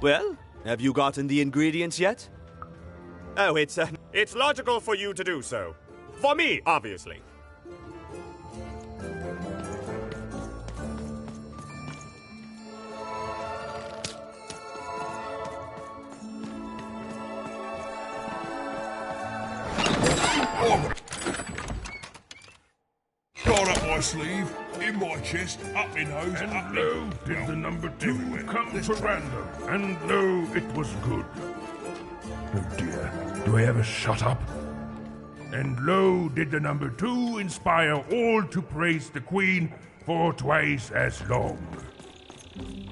Well, have you gotten the ingredients yet? Oh, It's logical for you to do so. For me, obviously. Got up my sleeve, in my chest, up my nose, And up lo, did the number 2 come to random, and lo, it was good. Oh dear, do I ever shut up? And lo, did the number 2 inspire all to praise the Queen for twice as long.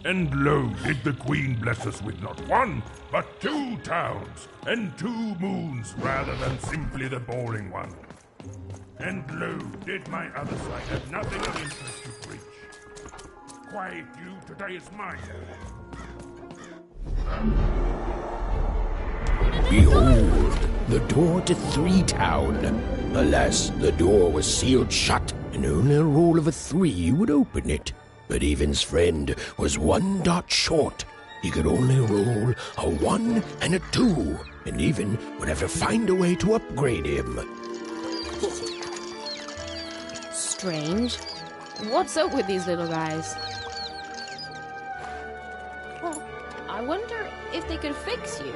And lo, did the Queen bless us with not 1, but 2 towns, and 2 moons rather than simply the bowling one. And lo, did my other side have nothing of interest to preach. Quiet you, today is my Behold, the door to 3 Town. Alas, the door was sealed shut, and only a roll of a 3 would open it. But Evan's friend was 1 dot short. He could only roll a 1 and a 2, and Evan would have to find a way to upgrade him. Strange. What's up with these little guys? Well, I wonder if they could fix you.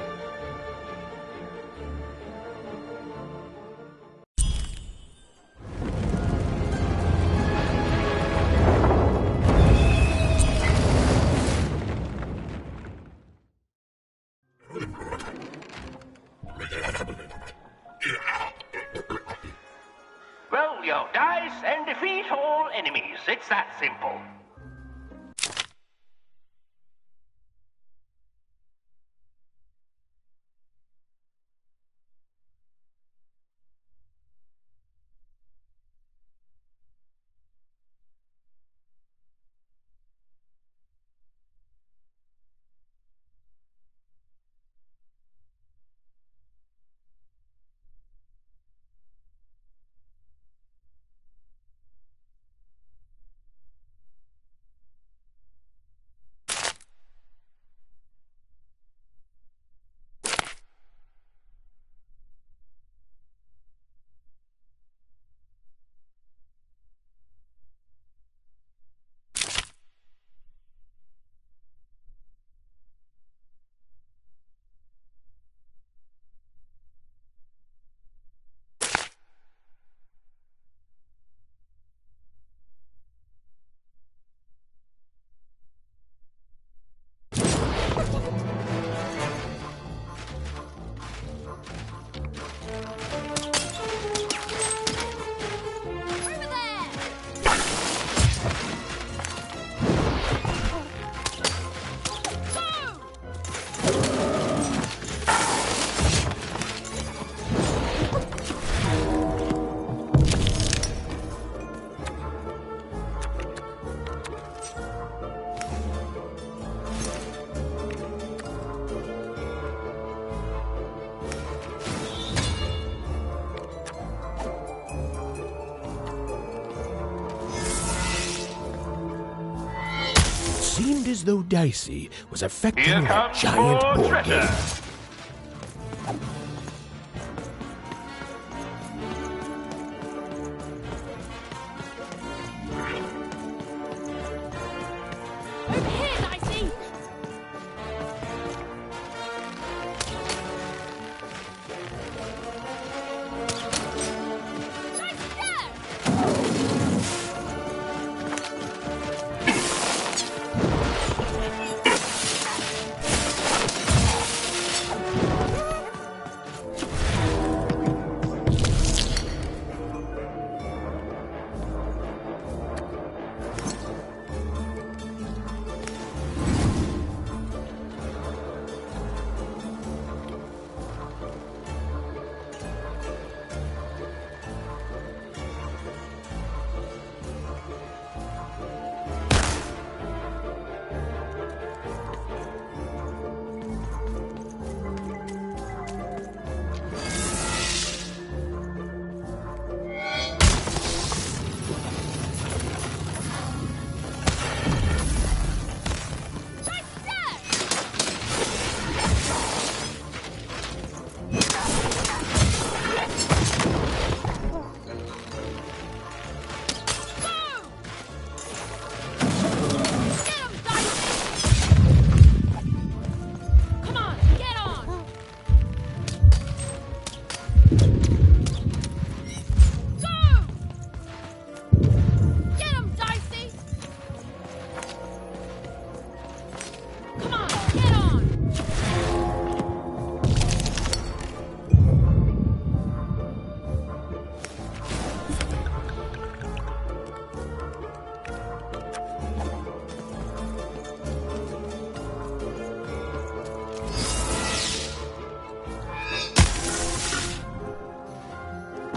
Roll your dice and defeat all enemies. It's that simple. Seemed as though Dicey was affecting that giant board game. Over here, Dicey!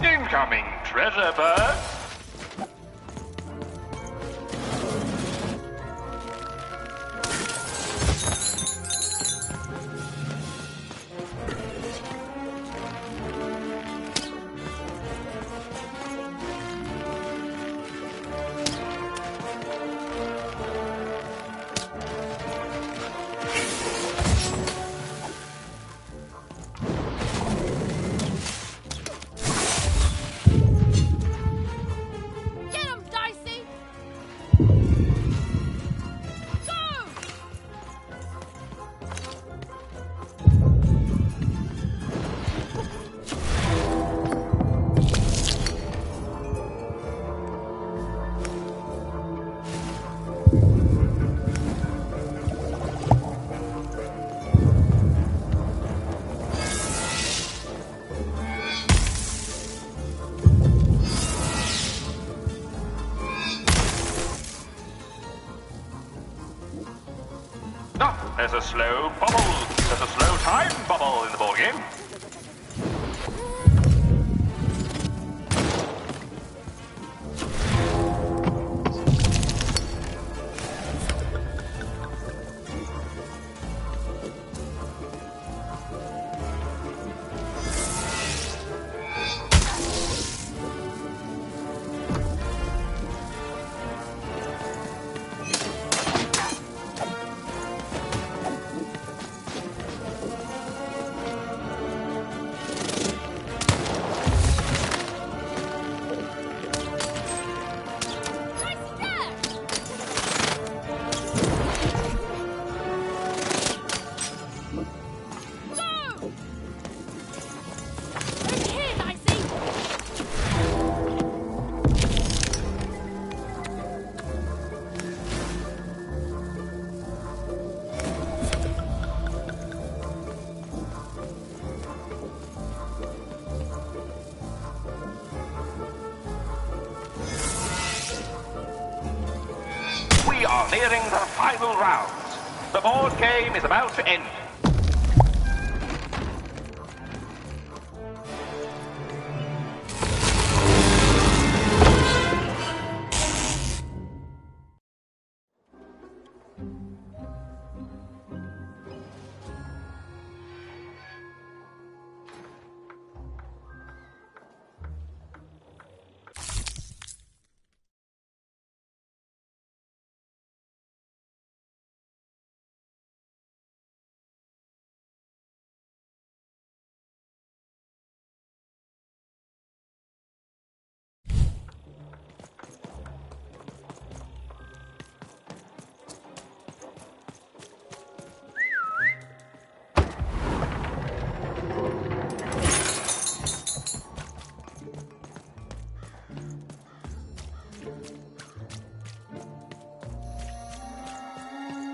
Incoming treasure bird. Get him, Dicey! Go! No, there's a slow bubble. There's a slow time bubble in the ball game. We are nearing the final round. The board game is about to end.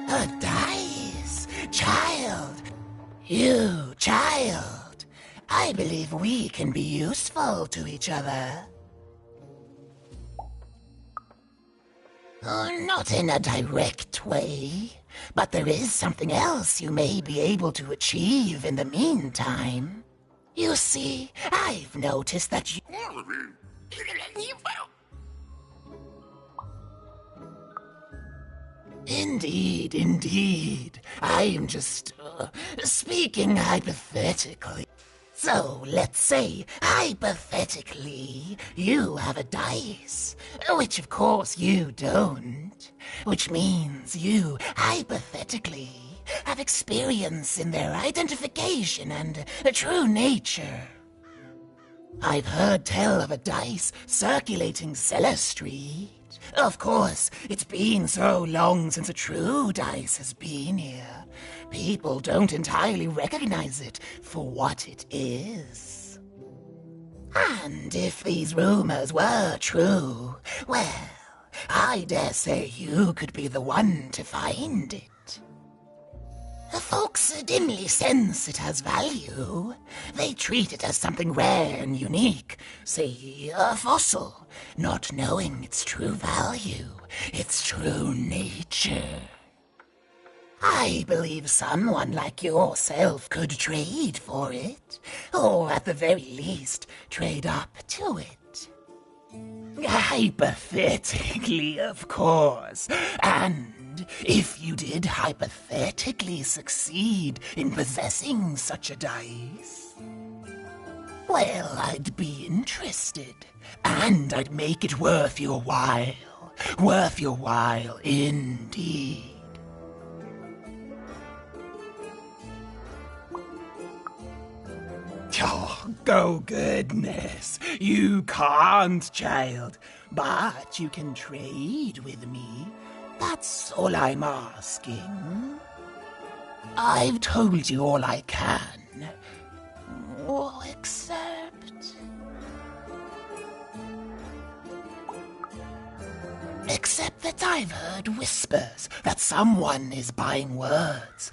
A dice! Child! You, child! I believe we can be useful to each other. Not in a direct way, but there is something else you may be able to achieve in the meantime. You see, I've noticed that you... Indeed, indeed. I'm just speaking hypothetically. So, let's say, hypothetically, you have a dice, which of course you don't, which means you, hypothetically, have experience in their identification and true nature. I've heard tell of a dice circulating Cellar Street. Of course, it's been so long since a true dice has been here. People don't entirely recognize it for what it is. And if these rumors were true, well, I dare say you could be the one to find it. Folks dimly sense it has value. They treat it as something rare and unique, say a fossil, not knowing its true value, its true nature. I believe someone like yourself could trade for it, or at the very least, trade up to it. Hypothetically, of course. And if you did hypothetically succeed in possessing such a dice, well, I'd be interested, and I'd make it worth your while. Worth your while, indeed. Oh, goodness. You can't, child. But you can trade with me. That's all I'm asking. I've told you all I can. Well, Except that I've heard whispers that someone is buying words,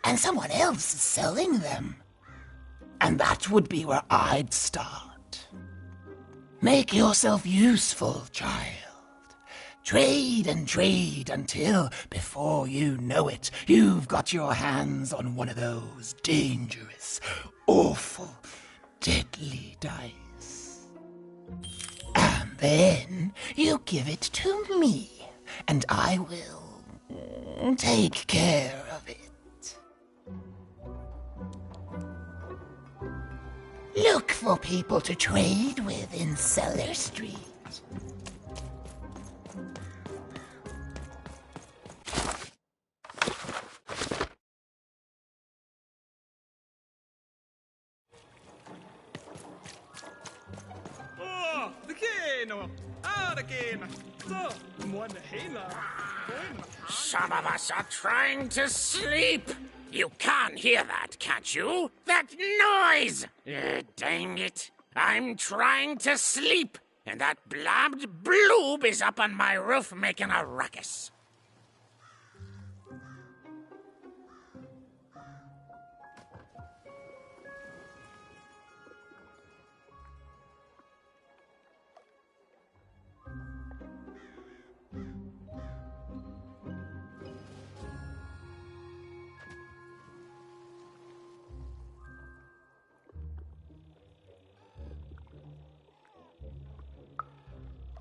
and someone else is selling them. And that would be where I'd start. Make yourself useful, child. Trade and trade until, before you know it, you've got your hands on one of those dangerous, awful, deadly dice. And then you give it to me, and I will take care of it. Look for people to trade with in Cellar Street. Oh, the cane! Ah, the cane! So, one hela. Some of us are trying to sleep. You can't hear that, can't you? That noise! Dang it. I'm trying to sleep, and that blabbed bloob is up on my roof making a ruckus.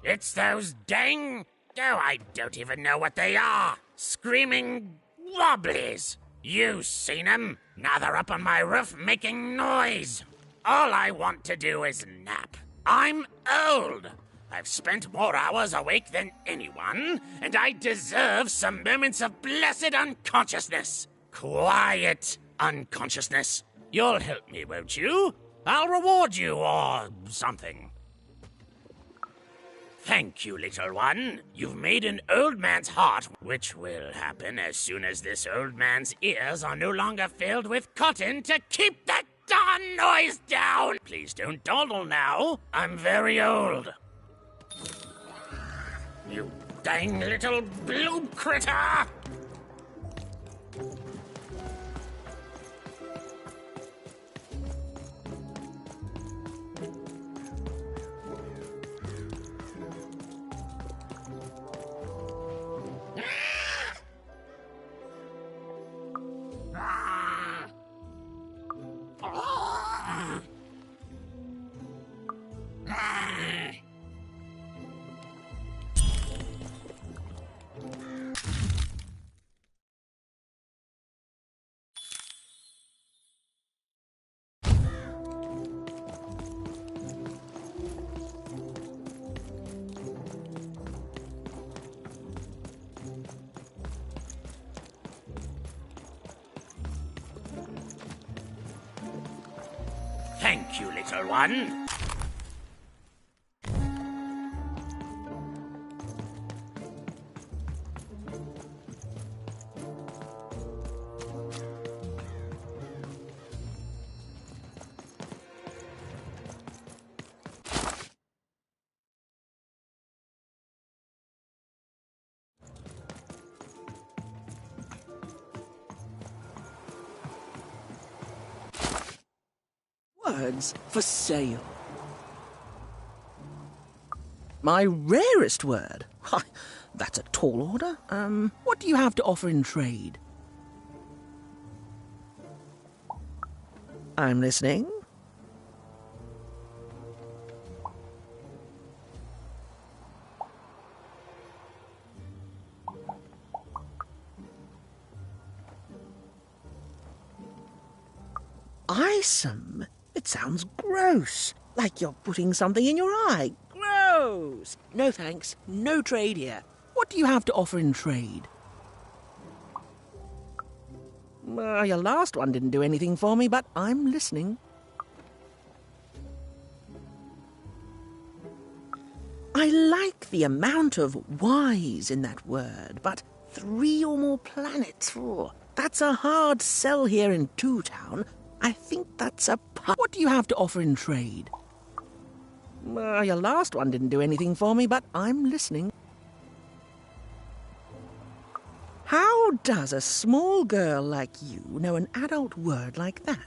It's those dang... Oh, I don't even know what they are. Screaming wobblies. You seen 'em? Now they're up on my roof making noise. All I want to do is nap. I'm old. I've spent more hours awake than anyone, and I deserve some moments of blessed unconsciousness. Quiet unconsciousness. You'll help me, won't you? I'll reward you or something. Thank you, little one. You've made an old man's heart, which will happen as soon as this old man's ears are no longer filled with cotton to keep that darn noise down. Please don't dawdle now. I'm very old. You dang little blue critter! Thank you, little one. Words for sale. My rarest word? Why, that's a tall order. What do you have to offer in trade? I'm listening. Eyesome? It sounds gross. Like you're putting something in your eye. Gross! No thanks. No trade here. What do you have to offer in trade? Your last one didn't do anything for me, but I'm listening. I like the amount of wise in that word, but 3 or more planets, that's a hard sell here in Two Town. I think that's a What do you have to offer in trade? Your last one didn't do anything for me, but I'm listening. How does a small girl like you know an adult word like that?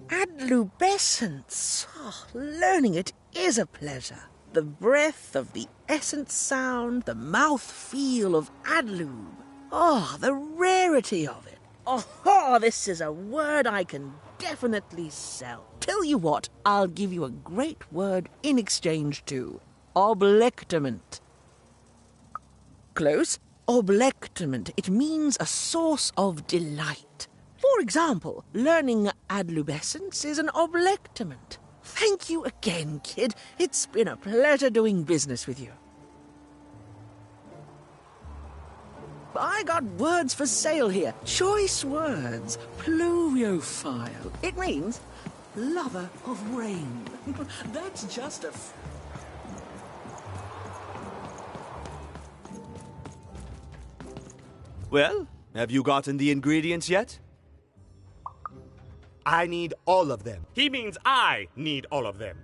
Adlubescence. Learning it is a pleasure. The breath of the essence sound, the mouth feel of adlube. The rarity of it. This is a word I can definitely sell. Tell you what, I'll give you a great word in exchange too. Oblectament. Close. Oblectament. It means a source of delight. For example, learning adlubescence is an oblectament. Thank you again, kid. It's been a pleasure doing business with you. I got words for sale here. Choice words. Pluviophile. It means lover of rain. That's just a... Well, have you gotten the ingredients yet? I need all of them. He means I need all of them.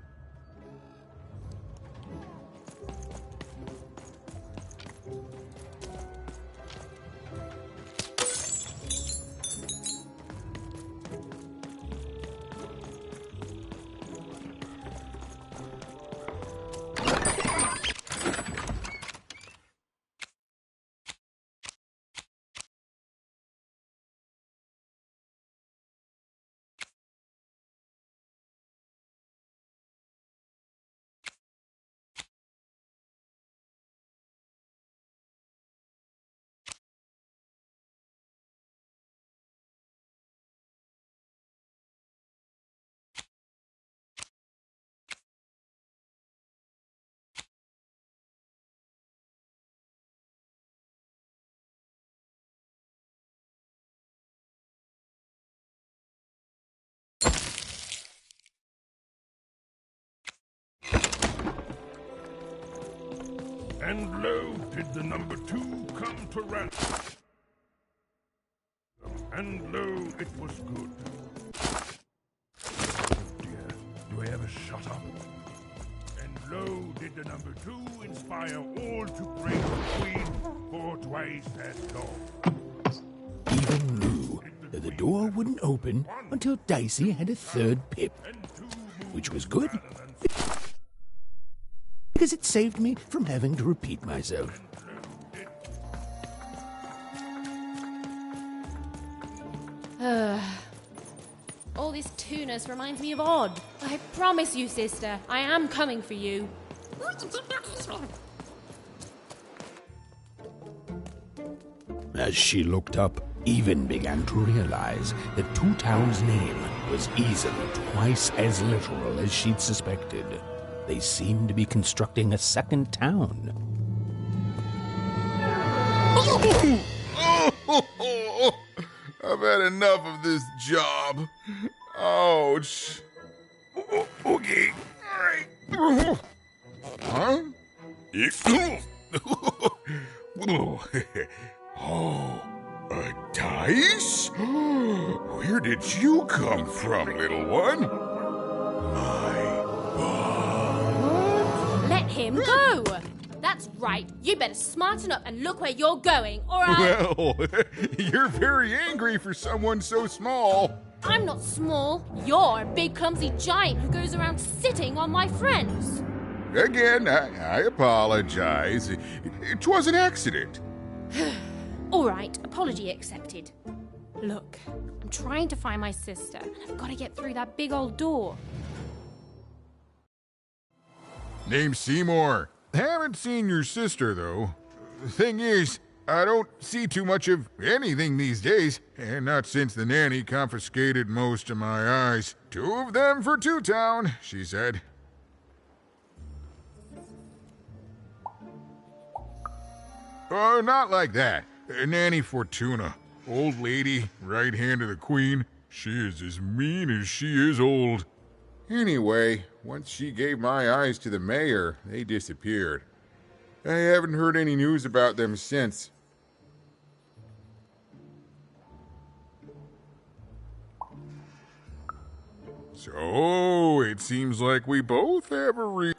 And lo, did the number 2 come to ransom. And lo, it was good. Oh dear, do I ever shut up? And lo, did the number 2 inspire all to pray the Queen for twice as long. Even knew that the door wouldn't open until Dicey had a 3rd pip, which was good because it saved me from having to repeat myself. All this tunus reminds me of Odd. I promise you, sister, I am coming for you. As she looked up, Even began to realize that Two Town's name was easily twice as literal as she'd suspected. They seemed to be constructing a second town. I've had enough of this job. Ouch. Okay. All right. Huh? Oh, a dice? Where did you come from, little one? Let him go! That's right. You better smarten up and look where you're going, or I... Well, you're very angry for someone so small. I'm not small. You're a big, clumsy giant who goes around sitting on my friends. Again, I apologize. It was an accident. All right, apology accepted. Look, I'm trying to find my sister, and I've got to get through that big old door. Name's Seymour. Haven't seen your sister, though. Thing is, I don't see too much of anything these days, and not since the nanny confiscated most of my eyes. 2 of them for Two Town, she said. Oh, not like that. Nanny Fortuna. Old lady, right hand of the queen. She is as mean as she is old. Anyway, once she gave my eyes to the mayor, they disappeared. I haven't heard any news about them since. So, it seems like we both have a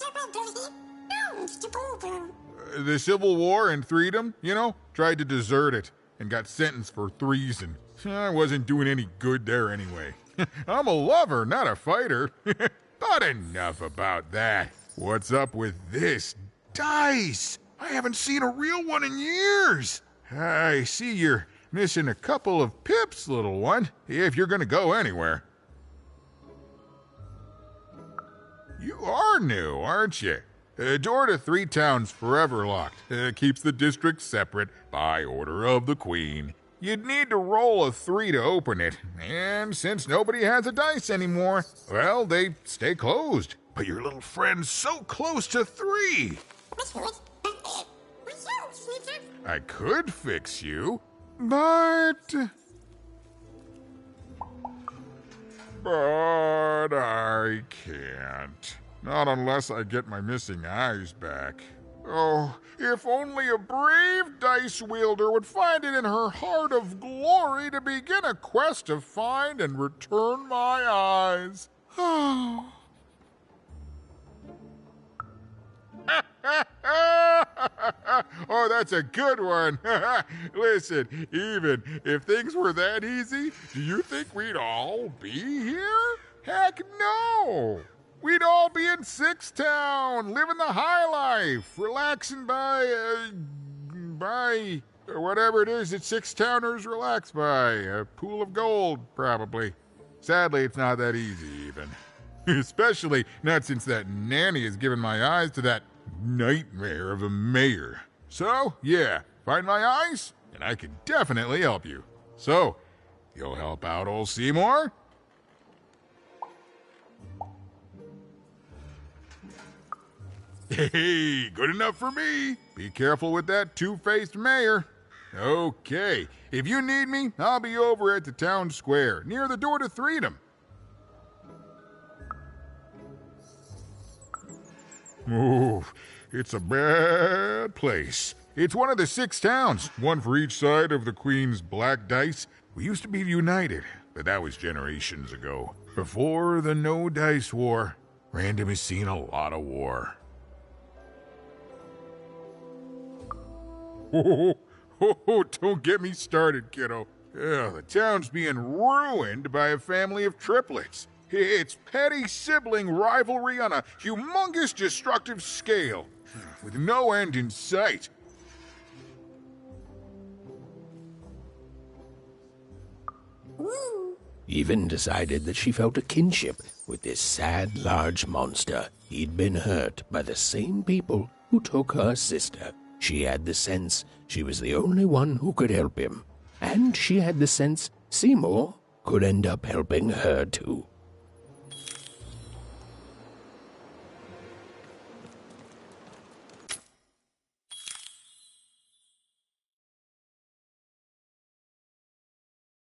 the Civil War and Freedom, you know, tried to desert it and got sentenced for treason. I wasn't doing any good there anyway. I'm a lover, not a fighter. But enough about that. What's up with this dice? I haven't seen a real one in years. I see you're missing a couple of pips, little one, if you're gonna go anywhere. You are new, aren't you? Door to Three Town's forever locked. Keeps the district separate by order of the Queen. You'd need to roll a 3 to open it, and since nobody has a dice anymore, well, they stay closed. But your little friend's so close to 3. I could fix you, but I can't. Not unless I get my missing eyes back. Oh, if only a brave dice wielder would find it in her heart of glory to begin a quest to find and return my eyes. Oh, that's a good one. Listen, even if things were that easy, do you think we'd all be here? Heck no! We'd all be in Six Town, living the high life, relaxing by whatever it is that Six Towners relax by. A pool of gold, probably. Sadly, it's not that easy, even. Especially not since that nanny has given my eyes to that nightmare of a mayor. So, yeah, find my eyes, and I can definitely help you. So, you'll help out old Seymour? Hey, good enough for me. Be careful with that two-faced mayor. Okay, if you need me, I'll be over at the town square, near the Door to Freedom. Oh, it's a bad place. It's one of the 6 towns, one for each side of the Queen's black dice. We used to be united, but that was generations ago. Before the No Dice War, Random has seen a lot of war. Oh, don't get me started, kiddo. The town's being ruined by a family of triplets. It's petty sibling rivalry on a humongous destructive scale, with no end in sight. Even decided that she felt a kinship with this sad, large monster. He'd been hurt by the same people who took her sister. She had the sense she was the only one who could help him. And she had the sense Seymour could end up helping her too.